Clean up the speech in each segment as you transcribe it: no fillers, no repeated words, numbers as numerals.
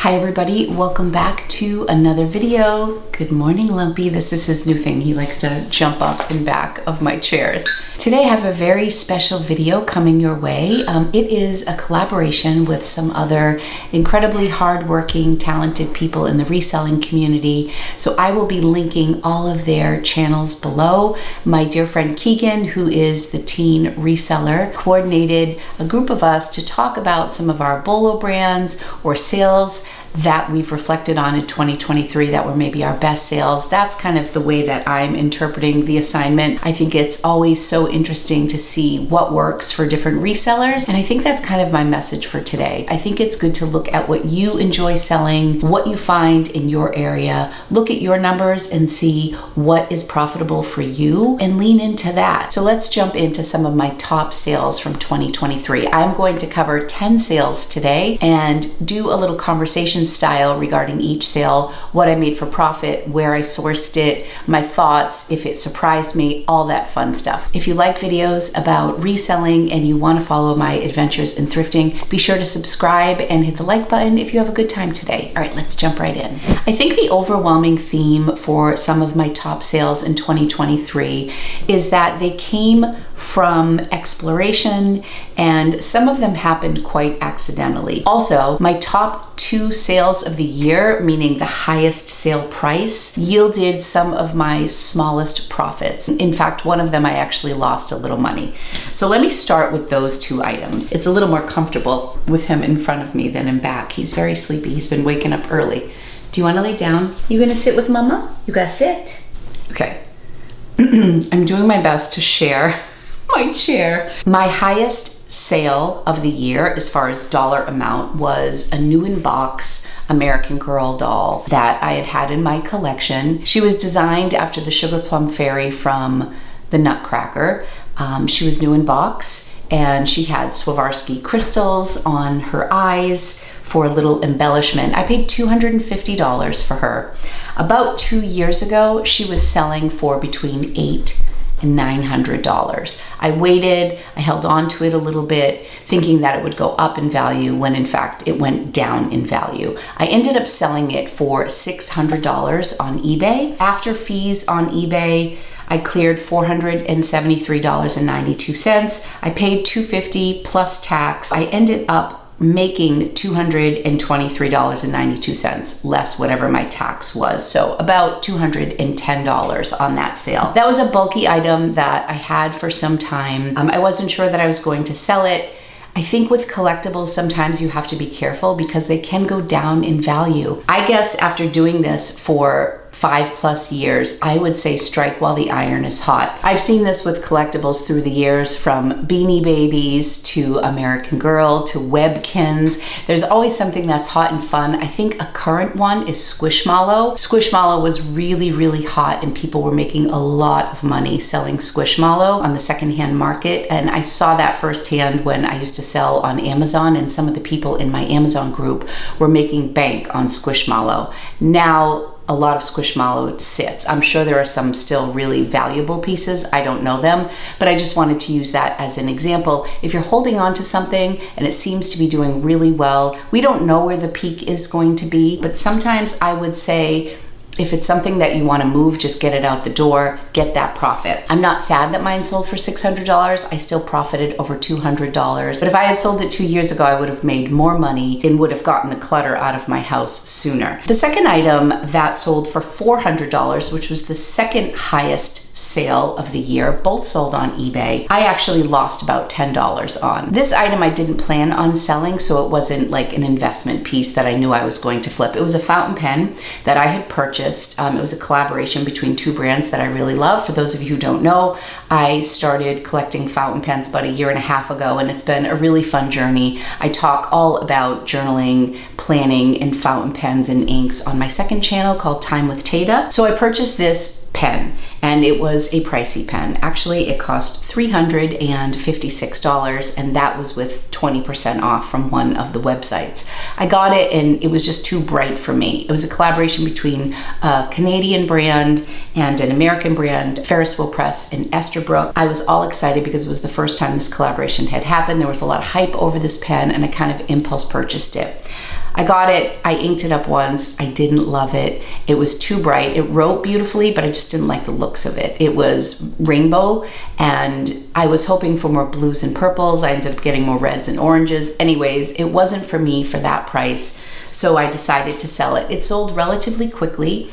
Hi everybody, welcome back to another video. Good morning, Lumpy. This is his new thing. He likes to jump up and back of my chairs. Today I have a very special video coming your way. It is a collaboration with some other incredibly hardworking, talented people in the reselling community. So I will be linking all of their channels below. My dear friend Keegan, who is the teen reseller, coordinated a group of us to talk about some of our BOLO brands or sales that we've reflected on in 2023 that were maybe our best sales. That's kind of the way that I'm interpreting the assignment. I think it's always so interesting to see what works for different resellers, and I think that's kind of my message for today. I think it's good to look at what you enjoy selling, what you find in your area, look at your numbers and see what is profitable for you and lean into that. So let's jump into some of my top sales from 2023. I'm going to cover 10 sales today and do a little conversation style regarding each sale, what I made for profit, where I sourced it, my thoughts, if it surprised me, all that fun stuff. If you like videos about reselling and you want to follow my adventures in thrifting, be sure to subscribe and hit the like button if you have a good time today. All right, let's jump right in. I think the overwhelming theme for some of my top sales in 2023 is that they came from exploration, and some of them happened quite accidentally. Also, my top 2 sales of the year, meaning the highest sale price, yielded some of my smallest profits. In fact, one of them I actually lost a little money. So let me start with those 2 items. It's a little more comfortable with him in front of me than in back. He's very sleepy. He's been waking up early. Do you want to lay down? You gonna sit with Mama? You gotta sit. Okay. I'm doing my best to share my chair. My highest sale of the year as far as dollar amount was a new in box American Girl doll that I had had in my collection. She was designed after the Sugar Plum Fairy from the Nutcracker. She was new in box and she had Swarovski crystals on her eyes for a little embellishment. I paid $250 for her. About 2 years ago, she was selling for between $800 and $900. I waited, I held on to it a little bit, thinking that it would go up in value when in fact it went down in value. I ended up selling it for $600 on eBay. After fees on eBay, I cleared $473.92. I paid $250 plus tax. I ended up making $223.92 less whatever my tax was. So about $210 on that sale. That was a bulky item that I had for some time. I wasn't sure that I was going to sell it. I think with collectibles, sometimes you have to be careful because they can go down in value. I guess after doing this for 5+ years, I would say strike while the iron is hot. I've seen this with collectibles through the years, from Beanie Babies to American Girl to Webkins. There's always something that's hot and fun. I think a current one is Squishmallow. Squishmallow was really, really hot and people were making a lot of money selling Squishmallow on the secondhand market. And I saw that firsthand when I used to sell on Amazon, and some of the people in my Amazon group were making bank on Squishmallow. Now, a lot of Squishmallow sits. I'm sure there are some still really valuable pieces. I don't know them, but I just wanted to use that as an example. If you're holding on to something and it seems to be doing really well, we don't know where the peak is going to be, but sometimes I would say, if it's something that you want to move, just get it out the door, get that profit. I'm not sad that mine sold for $600. I still profited over $200. But if I had sold it 2 years ago, I would have made more money and would have gotten the clutter out of my house sooner. The second item that sold for $400, which was the second highest sale of the year, both sold on eBay, I actually lost about $10 on. This item I didn't plan on selling, so it wasn't like an investment piece that I knew I was going to flip. It was a fountain pen that I had purchased. It was a collaboration between 2 brands that I really love. For those of you who don't know, I started collecting fountain pens about 1.5 years ago, and it's been a really fun journey. I talk all about journaling, planning, and fountain pens and inks on my second channel called Time with Tata. So I purchased this pen, and it was a pricey pen. Actually, it cost $356, and that was with 20% off from one of the websites. I got it and it was just too bright for me. It was a collaboration between a Canadian brand and an American brand, Ferris Wheel Press and Esterbrook. I was all excited because it was the first time this collaboration had happened. There was a lot of hype over this pen and I kind of impulse purchased it. I got it, I inked it up once, I didn't love it. It was too bright. It wrote beautifully, but I just didn't like the looks of it. It was rainbow, and I was hoping for more blues and purples. I ended up getting more reds and oranges. Anyways, it wasn't for me for that price, so I decided to sell it. It sold relatively quickly.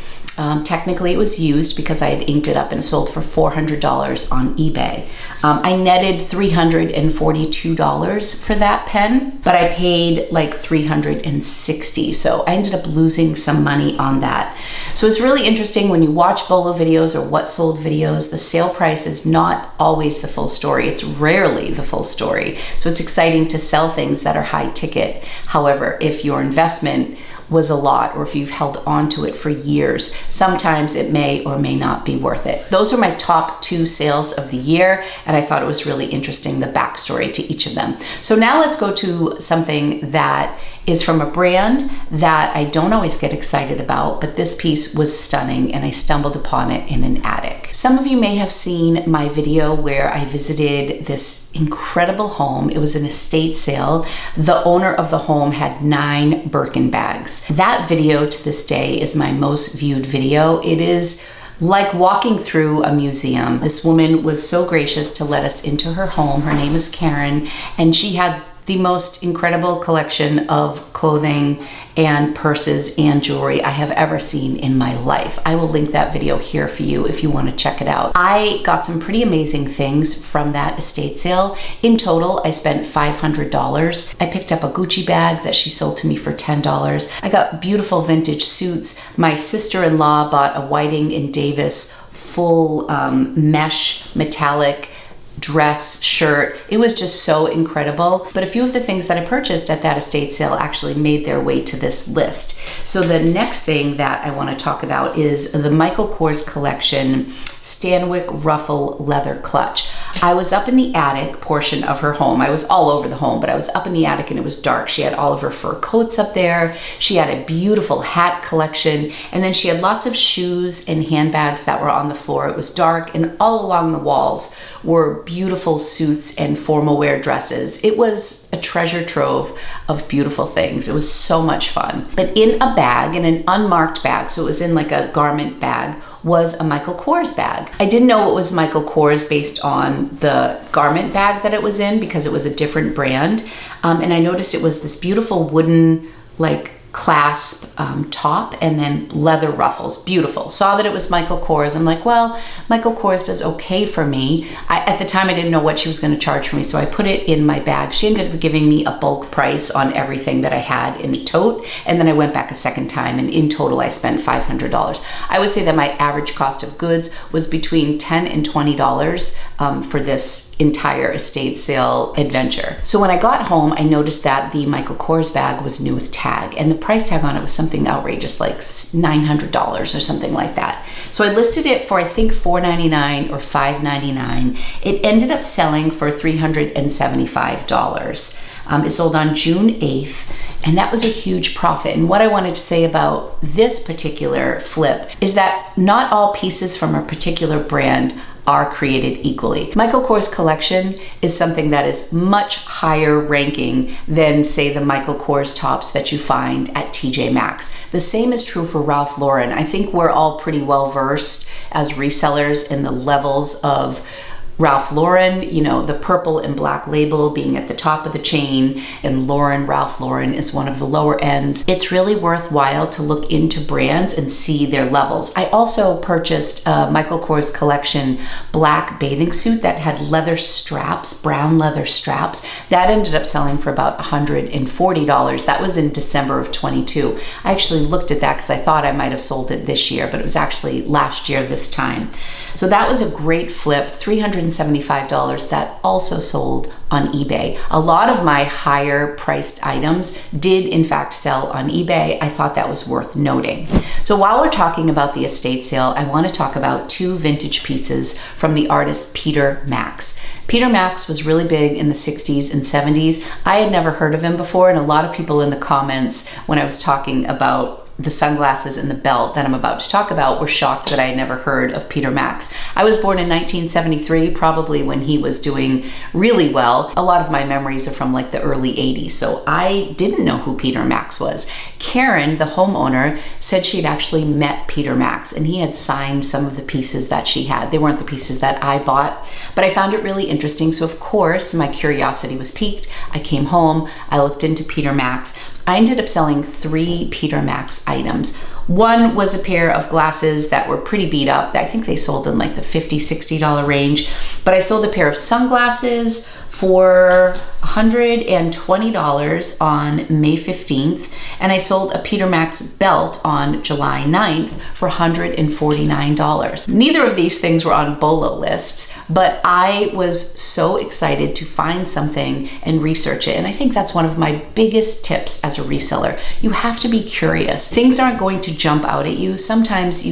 Technically it was used because I had inked it up, and it sold for $400 on eBay. I netted $342 for that pen, but I paid like $360. So I ended up losing some money on that. So it's really interesting when you watch BOLO videos or what sold videos, the sale price is not always the full story. It's rarely the full story. So it's exciting to sell things that are high ticket. However, if your investment was a lot, or if you've held on to it for years, sometimes it may or may not be worth it. Those are my top 2 sales of the year, and I thought it was really interesting, the backstory to each of them. So now let's go to something that is from a brand that I don't always get excited about, but this piece was stunning and I stumbled upon it in an attic. Some of you may have seen my video where I visited this incredible home. It was an estate sale. The owner of the home had 9 Birkin bags. That video to this day is my most viewed video. It is like walking through a museum. This woman was so gracious to let us into her home. Her name is Karen, and she had the most incredible collection of clothing and purses and jewelry I have ever seen in my life. I will link that video here for you if you want to check it out. I got some pretty amazing things from that estate sale. In total, I spent $500. I picked up a Gucci bag that she sold to me for $10. I got beautiful vintage suits. My sister-in-law bought a Whiting and Davis full mesh metallic dress, shirt. It was just so incredible. But a few of the things that I purchased at that estate sale actually made their way to this list. So the next thing that I want to talk about is the Michael Kors collection Stanwick Ruffle Leather Clutch. I was up in the attic portion of her home. I was all over the home, but I was up in the attic and it was dark. She had all of her fur coats up there. She had a beautiful hat collection, and then she had lots of shoes and handbags that were on the floor. It was dark, and all along the walls were beautiful suits and formal wear dresses. It was a treasure trove of beautiful things. It was so much fun. But in a bag, in an unmarked bag, so it was in like a garment bag, was a Michael Kors bag. I didn't know it was Michael Kors based on the garment bag that it was in because it was a different brand. And I noticed it was this beautiful wooden like clasp top and then leather ruffles. Beautiful. Saw that it was Michael Kors. I'm like, well, Michael Kors does okay for me. At the time I didn't know what she was going to charge for me, so I put it in my bag. She ended up giving me a bulk price on everything that I had in a tote, and then I went back a second time, and in total I spent $500. I would say that my average cost of goods was between $10 and $20 for this entire estate sale adventure. So when I got home, I noticed that the Michael Kors bag was new with tag, and the price tag on it was something outrageous, like $900 or something like that. So I listed it for I think $4.99 or $5.99. It ended up selling for $375. It sold on June 8th, and that was a huge profit. And what I wanted to say about this particular flip is that not all pieces from a particular brand are created equally. Michael Kors collection is something that is much higher ranking than, say, the Michael Kors tops that you find at TJ Maxx. The same is true for Ralph Lauren. I think we're all pretty well versed as resellers in the levels of Ralph Lauren, you know, the purple and black label being at the top of the chain, and Ralph Lauren is one of the lower ends. It's really worthwhile to look into brands and see their levels. I also purchased a Michael Kors collection black bathing suit that had leather straps, brown leather straps. That ended up selling for about $140. That was in December of 22. I actually looked at that because I thought I might have sold it this year, but it was actually last year this time. So that was a great flip, $375. That also sold on eBay. A lot of my higher priced items did in fact sell on eBay. I thought that was worth noting. So while we're talking about the estate sale, I want to talk about 2 vintage pieces from the artist Peter Max. Peter Max was really big in the 60s and 70s. I had never heard of him before, and a lot of people in the comments when I was talking about the sunglasses and the belt that I'm about to talk about were shocked that I had never heard of Peter Max. I was born in 1973, probably when he was doing really well. A lot of my memories are from like the early 80s, so I didn't know who Peter Max was. Karen, the homeowner, said she'd actually met Peter Max and he had signed some of the pieces that she had. They weren't the pieces that I bought, but I found it really interesting. So of course, my curiosity was piqued. I came home, I looked into Peter Max. I ended up selling 3 Peter Max items. One was a pair of glasses that were pretty beat up. I think they sold in like the $50, $60 range, but I sold a pair of sunglasses for $120 on May 15th, and I sold a Peter Max belt on July 9th for $149. Neither of these things were on BOLO lists, but I was so excited to find something and research it. And I think that's one of my biggest tips as a reseller. You have to be curious. Things aren't going to jump out at you. Oftentimes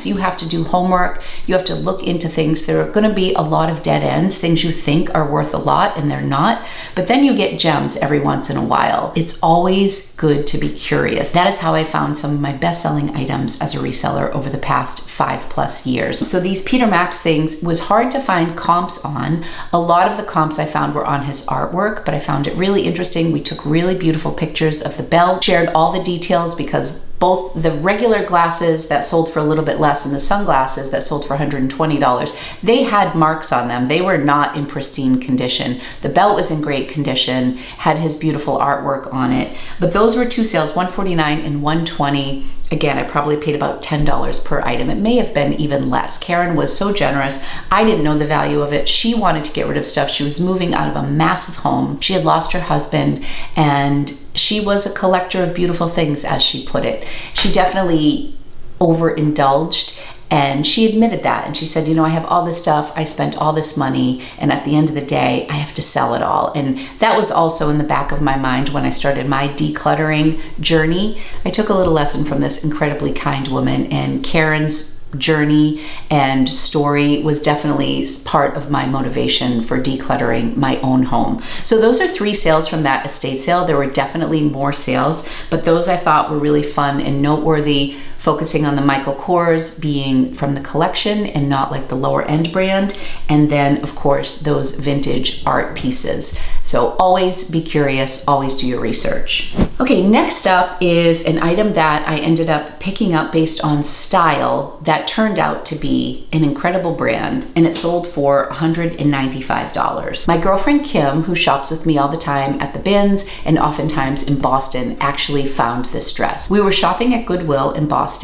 you have to do homework. You have to look into things. There are going to be a lot of dead ends, things you think are worth a lot and they're not, but then you get gems every once in a while. It's always good to be curious. That is how I found some of my best-selling items as a reseller over the past 5+ years. So these Peter Max things was hard to find comps on. A lot of the comps I found were on his artwork, but I found it really interesting. We took really beautiful pictures of the belt, shared all the details, because both the regular glasses that sold for a little bit less and the sunglasses that sold for $120, they had marks on them. They were not in pristine condition. The belt was in great condition, had his beautiful artwork on it. But those were 2 sales, $149 and $120. Again, I probably paid about $10 per item. It may have been even less. Karen was so generous. I didn't know the value of it. She wanted to get rid of stuff. She was moving out of a massive home. She had lost her husband, and she was a collector of beautiful things, as she put it. She definitely overindulged, and she admitted that. And she said, you know, I have all this stuff, I spent all this money, and at the end of the day, I have to sell it all. And that was also in the back of my mind when I started my decluttering journey. I took a little lesson from this incredibly kind woman, and Karen's journey and story was definitely part of my motivation for decluttering my own home. So those are 3 sales from that estate sale. There were definitely more sales, but those I thought were really fun and noteworthy, focusing on the Michael Kors being from the collection and not like the lower end brand. And then of course, those vintage art pieces. So always be curious, always do your research. Okay, next up is an item that I ended up picking up based on style that turned out to be an incredible brand, and it sold for $195. My girlfriend Kim, who shops with me all the time at the bins and oftentimes in Boston, actually found this dress. We were shopping at Goodwill in Boston,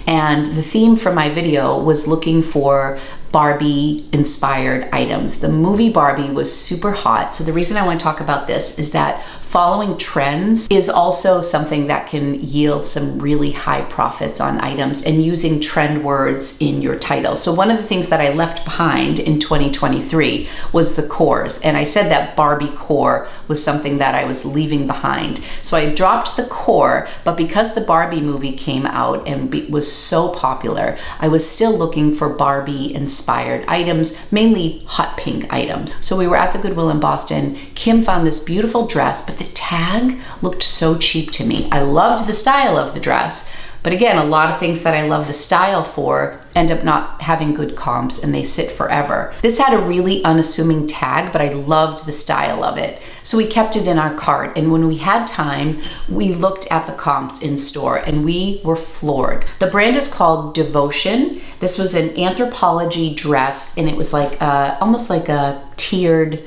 and the theme for my video was looking for Barbie inspired items. The movie Barbie was super hot. So the reason I want to talk about this is that following trends is also something that can yield some really high profits on items, and using trend words in your title. So one of the things that I left behind in 2023 was the cores. And I said that Barbie core was something that I was leaving behind. So I dropped the core, but because the Barbie movie came out and was so popular, I was still looking for Barbie inspired items, mainly hot pink items. So we were at the Goodwill in Boston. Kim found this beautiful dress, but the tag looked so cheap to me. I loved the style of the dress, but again, a lot of things that I love the style for end up not having good comps, and they sit forever. This had a really unassuming tag, but I loved the style of it. So we kept it in our cart, and when we had time, we looked at the comps in store, and we were floored. The brand is called Devotion. This was an Anthropologie dress, and it was like almost like a tiered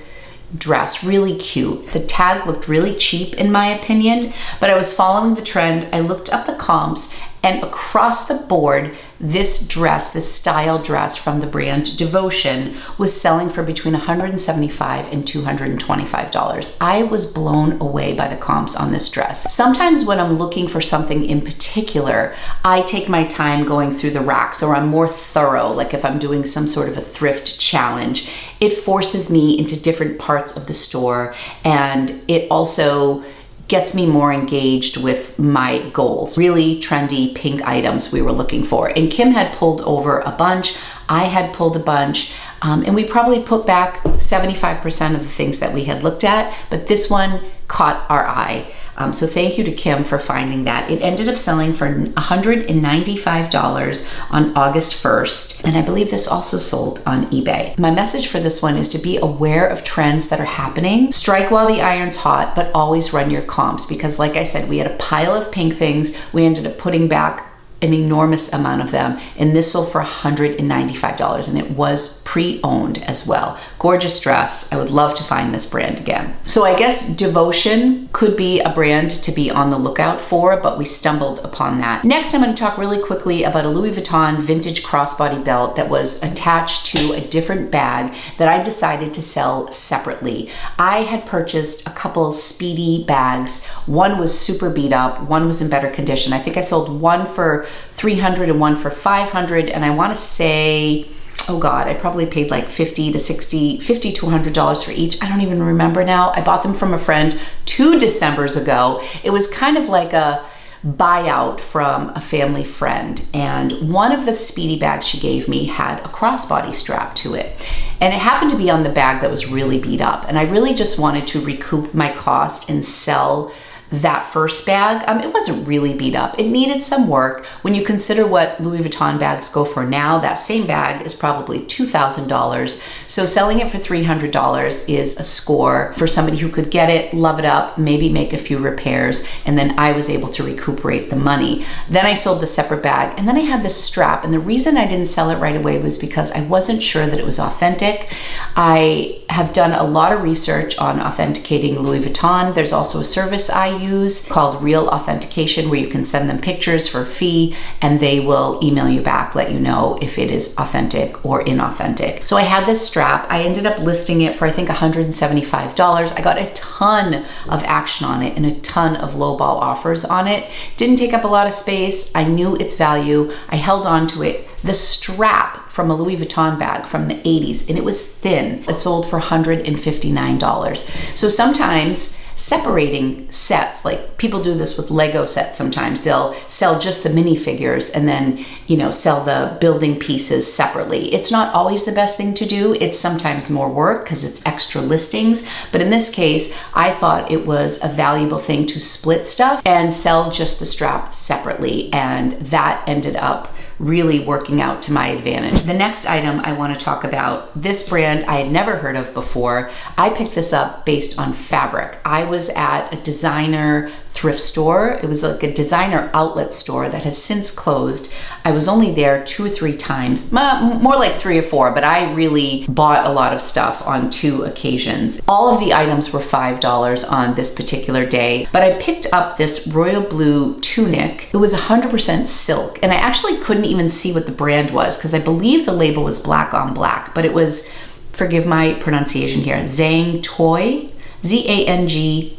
dress, really cute. The tag looked really cheap in my opinion, but I was following the trend. I looked up the comps, and across the board, this dress, this style dress from the brand Devotion, was selling for between $175 and $225. I was blown away by the comps on this dress. Sometimes when I'm looking for something in particular, I take my time going through the racks, or I'm more thorough, like if I'm doing some sort of a thrift challenge. It forces me into different parts of the store, and it also gets me more engaged with my goals. Really trendy pink items we were looking for. And Kim had pulled over a bunch, I had pulled a bunch, and we probably put back 75% of the things that we had looked at, but this one caught our eye. So thank you to Kim for finding that. It ended up selling for $195 on August 1st. And I believe this also sold on eBay. My message for this one is to be aware of trends that are happening. Strike while the iron's hot, but always run your comps, because like I said, we had a pile of pink things. We ended up putting back an enormous amount of them, and this sold for $195, and it was pre-owned as well. Gorgeous dress. I would love to find this brand again. So I guess Devotion could be a brand to be on the lookout for, but we stumbled upon that. Next, I'm going to talk really quickly about a Louis Vuitton vintage crossbody belt that was attached to a different bag that I decided to sell separately. I had purchased a couple Speedy bags. One was super beat up, one was in better condition. I think I sold one for $300 and one for $500, and I want to say, oh God, I probably paid like $50 to $100 for each. I don't even remember now. I bought them from a friend 2 Decembers ago. It was kind of like a buyout from a family friend, and one of the Speedy bags she gave me had a crossbody strap to it, and it happened to be on the bag that was really beat up, and I really just wanted to recoup my cost and sell that first bag. It wasn't really beat up. It needed some work. When you consider what Louis Vuitton bags go for now, that same bag is probably $2,000. So selling it for $300 is a score for somebody who could get it, love it up, maybe make a few repairs, and then I was able to recuperate the money. Then I sold the separate bag, and then I had this strap, and the reason I didn't sell it right away was because I wasn't sure that it was authentic. I have done a lot of research on authenticating Louis Vuitton. There's also a service I use called Real Authentication, where you can send them pictures for a fee and they will email you back, let you know if it is authentic or inauthentic. So I had this strap. I ended up listing it for I think $175. I got a ton of action on it and a ton of lowball offers on it. Didn't take up a lot of space. I knew its value. I held on to it. The strap from a Louis Vuitton bag from the 80s, and it was thin. It sold for $159. So sometimes separating sets, like people do this with Lego sets sometimes, they'll sell just the minifigures and then, you know, sell the building pieces separately. It's not always the best thing to do. It's sometimes more work because it's extra listings. But in this case, I thought it was a valuable thing to split stuff and sell just the strap separately. And that ended up really working out to my advantage. The next item I want to talk about, this brand I had never heard of before. I picked this up based on fabric. I was at a designer thrift store. It was like a designer outlet store that has since closed. I was only there 2 or 3 times, more like 3 or 4, but I really bought a lot of stuff on 2 occasions. All of the items were $5 on this particular day, but I picked up this royal blue tunic. It was 100% silk, and I actually couldn't even see what the brand was because I believe the label was black on black, but it was, forgive my pronunciation here, Zangtoi. Zangtoi.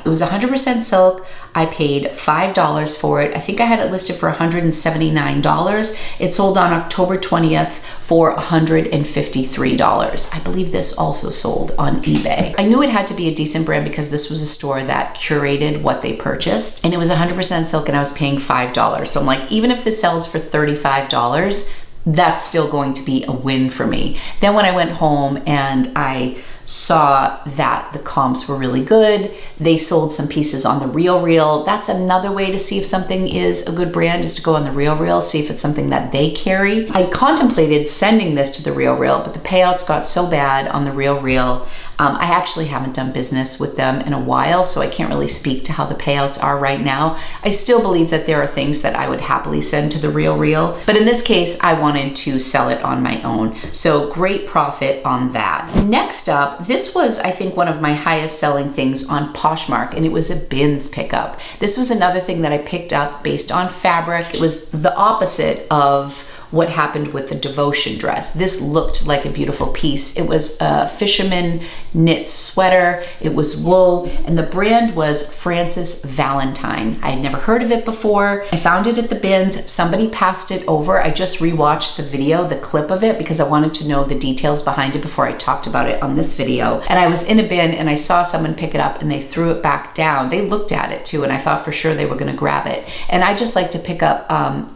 It was 100% silk. I paid $5 for it. I think I had it listed for $179. It sold on October 20th for $153. I believe this also sold on eBay. I knew it had to be a decent brand because this was a store that curated what they purchased, and it was 100% silk and I was paying $5. So I'm like, even if this sells for $35, that's still going to be a win for me. Then when I went home and I saw that the comps were really good, they sold some pieces on the RealReal. That's another way to see if something is a good brand, is to go on the RealReal, see if it's something that they carry. I contemplated sending this to the RealReal, but the payouts got so bad on the RealReal. I actually haven't done business with them in a while, so I can't really speak to how the payouts are right now. I still believe that there are things that I would happily send to the RealReal, but in this case, I wanted to sell it on my own. So great profit on that. Next up, this was, I think, one of my highest selling things on Poshmark, and it was a bins pickup. This was another thing that I picked up based on fabric. It was the opposite of what happened with the Devotion dress. This looked like a beautiful piece. It was a fisherman knit sweater. It was wool, and the brand was Francis Valentine. I had never heard of it before. I found it at the bins. Somebody passed it over. I just rewatched the video, the clip of it, because I wanted to know the details behind it before I talked about it on this video. And I was in a bin and I saw someone pick it up and they threw it back down. They looked at it too, and I thought for sure they were gonna grab it. And I just like to pick up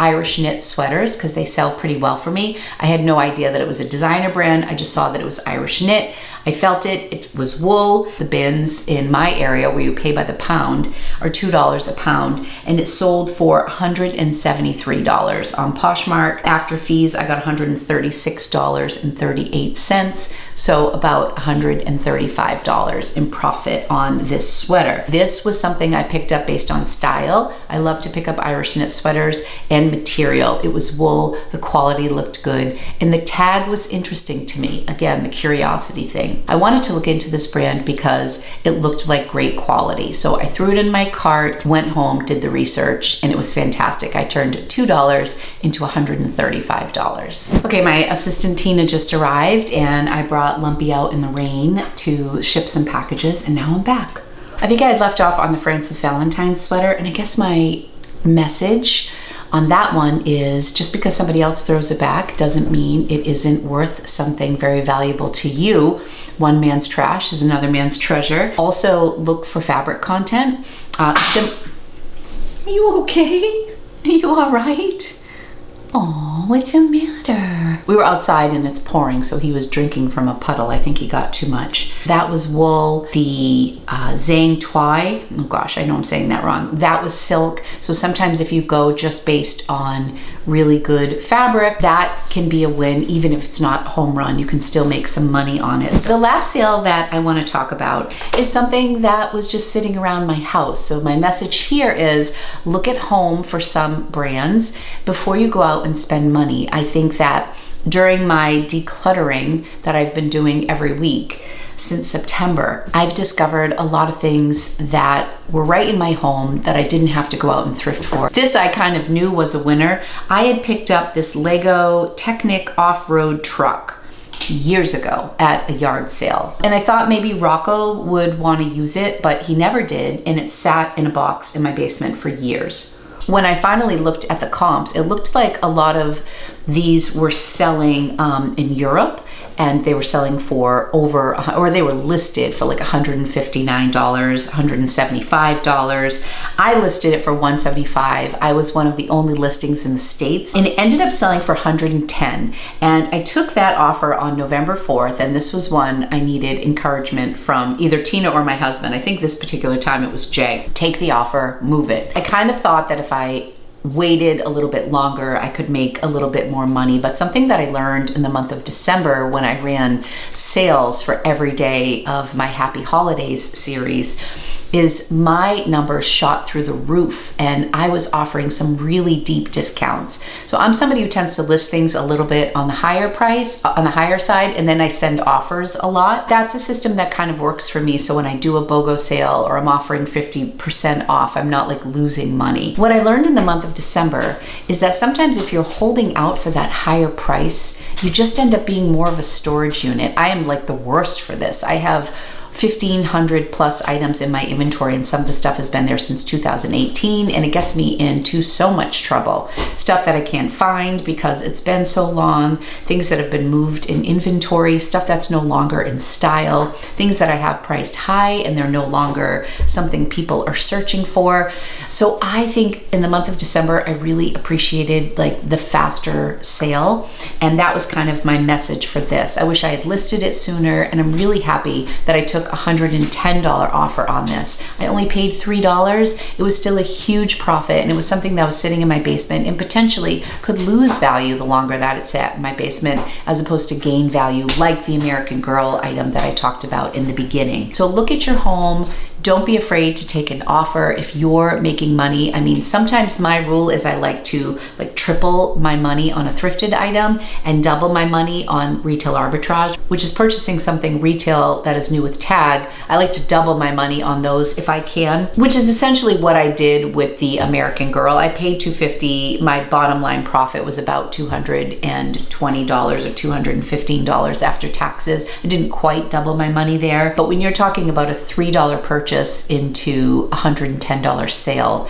Irish knit sweaters because they sell sell pretty well for me. I had no idea that it was a designer brand. I just saw that it was Irish knit. I felt it. It was wool. The bins in my area where you pay by the pound are $2 a pound, and it sold for $173 on Poshmark. After fees, I got $136.38, so about $135 in profit on this sweater. This was something I picked up based on style. I love to pick up Irish knit sweaters, and material. It was wool, the quality looked good, and the tag was interesting to me. Again, the curiosity thing. I wanted to look into this brand because it looked like great quality. So I threw it in my cart, went home, did the research, and it was fantastic. I turned $2 into $135. Okay, my assistant Tina just arrived, and I brought Lumpy out in the rain to ship some packages, and now I'm back. I think I had left off on the Francis Valentine sweater, and I guess my message on that one is just because somebody else throws it back doesn't mean it isn't worth something very valuable to you. One man's trash is another man's treasure. Also, look for fabric content. Are you okay? Are you all right? Oh, what's the matter? We were outside and it's pouring, so he was drinking from a puddle. I think he got too much. That was wool. The Zhang Tuai, oh gosh, I know I'm saying that wrong. That was silk. So sometimes if you go just based on really good fabric, that can be a win. Even if it's not home run, you can still make some money on it. So the last sale that I want to talk about is something that was just sitting around my house. So my message here is look at home for some brands before you go out and spend money. I think that during my decluttering that I've been doing every week since September, I've discovered a lot of things that were right in my home that I didn't have to go out and thrift for. This I kind of knew was a winner. I had picked up this Lego Technic off-road truck years ago at a yard sale. And I thought maybe Rocco would want to use it, but he never did. And it sat in a box in my basement for years. When I finally looked at the comps, it looked like a lot of these were selling in Europe, and they were selling for over, or they were listed for like $159, $175. I listed it for $175. I was one of the only listings in the States, and it ended up selling for $110. And I took that offer on November 4th, and this was one I needed encouragement from either Tina or my husband. I think this particular time it was Jay. Take the offer, move it. I kind of thought that if I waited a little bit longer, I could make a little bit more money. But something that I learned in the month of December when I ran sales for every day of my Happy Holidays series is my numbers shot through the roof, and I was offering some really deep discounts. So I'm somebody who tends to list things a little bit on the higher price, on the higher side, and then I send offers a lot. That's a system that kind of works for me. So when I do a BOGO sale or I'm offering 50% off, I'm not like losing money. What I learned in the month of December is that sometimes if you're holding out for that higher price, you just end up being more of a storage unit. I am like the worst for this. I have 1,500 plus items in my inventory, and some of the stuff has been there since 2018, and it gets me into so much trouble. Stuff that I can't find because it's been so long, things that have been moved in inventory, stuff that's no longer in style, things that I have priced high and they're no longer something people are searching for. So I think in the month of December, I really appreciated like the faster sale, and that was kind of my message for this. I wish I had listed it sooner, and I'm really happy that I took $110 offer on this. I only paid $3. It was still a huge profit, and it was something that was sitting in my basement and potentially could lose value the longer that it sat in my basement, as opposed to gain value like the American Girl item that I talked about in the beginning. So look at your home. Don't be afraid to take an offer if you're making money. I mean, sometimes my rule is I like to like triple my money on a thrifted item and double my money on retail arbitrage, which is purchasing something retail that is new with tag. I like to double my money on those if I can, which is essentially what I did with the American Girl. I paid $250. My bottom line profit was about $220 or $215 after taxes. I didn't quite double my money there, but when you're talking about a $3 purchase into $110 sale,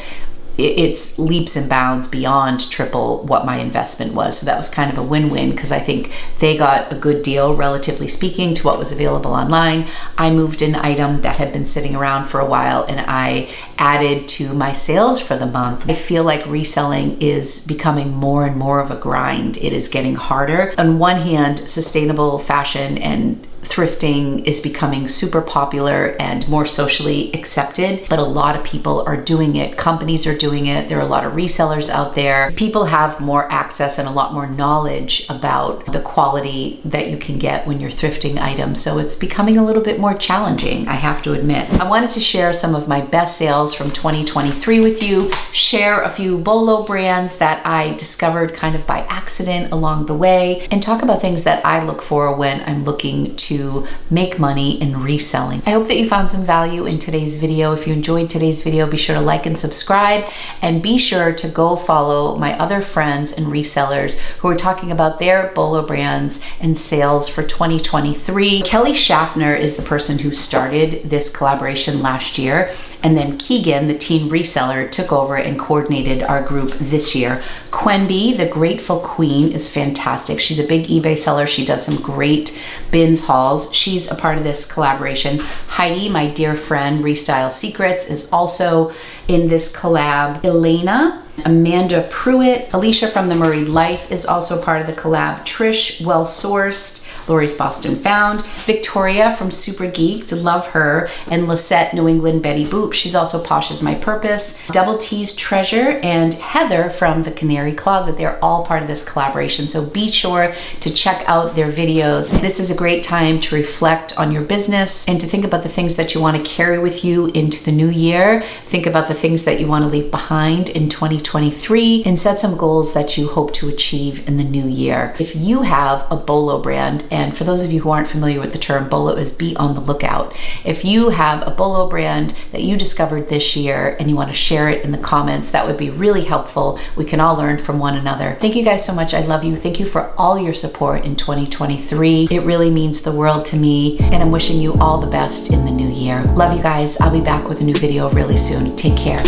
it's leaps and bounds beyond triple what my investment was. So that was kind of a win-win because I think they got a good deal, relatively speaking, to what was available online. I moved an item that had been sitting around for a while and I added to my sales for the month. I feel like reselling is becoming more and more of a grind. It is getting harder. On one hand, sustainable fashion and thrifting is becoming super popular and more socially accepted, but a lot of people are doing it. Companies are doing it. There are a lot of resellers out there. People have more access and a lot more knowledge about the quality that you can get when you're thrifting items. So it's becoming a little bit more challenging, I have to admit. I wanted to share some of my best sales from 2023 with you, share a few BOLO brands that I discovered kind of by accident along the way, and talk about things that I look for when I'm looking to make money in reselling. I hope that you found some value in today's video. If you enjoyed today's video, be sure to like and subscribe, and be sure to go follow my other friends and resellers who are talking about their BOLO brands and sales for 2023. Kelly Schaffner is the person who started this collaboration last year, and then Keegan, the teen reseller, took over and coordinated our group this year. Quenby, the Grateful Queen, is fantastic. She's a big eBay seller. She does some great bins hauls. She's a part of this collaboration. Heidi, my dear friend, Restyle Secrets, is also in this collab. Elena, Amanda Pruitt, Alicia from The Murray Life is also part of the collab. Trish, Well Sourced, Lori's Boston Found, Victoria from Super Geeked, love her, and Lisette, New England Betty Boop, she's also Posh is My Purpose, Double T's Treasure, and Heather from the Canary Closet. They're all part of this collaboration, so be sure to check out their videos. This is a great time to reflect on your business and to think about the things that you want to carry with you into the new year. Think about the things that you want to leave behind in 2023 and set some goals that you hope to achieve in the new year. If you have a BOLO brand, and for those of you who aren't familiar with the term, BOLO is be on the lookout. If you have a BOLO brand that you discovered this year and you want to share it in the comments, that would be really helpful. We can all learn from one another. Thank you guys so much. I love you. Thank you for all your support in 2023. It really means the world to me, and I'm wishing you all the best in the new year. Love you guys. I'll be back with a new video really soon. Take care.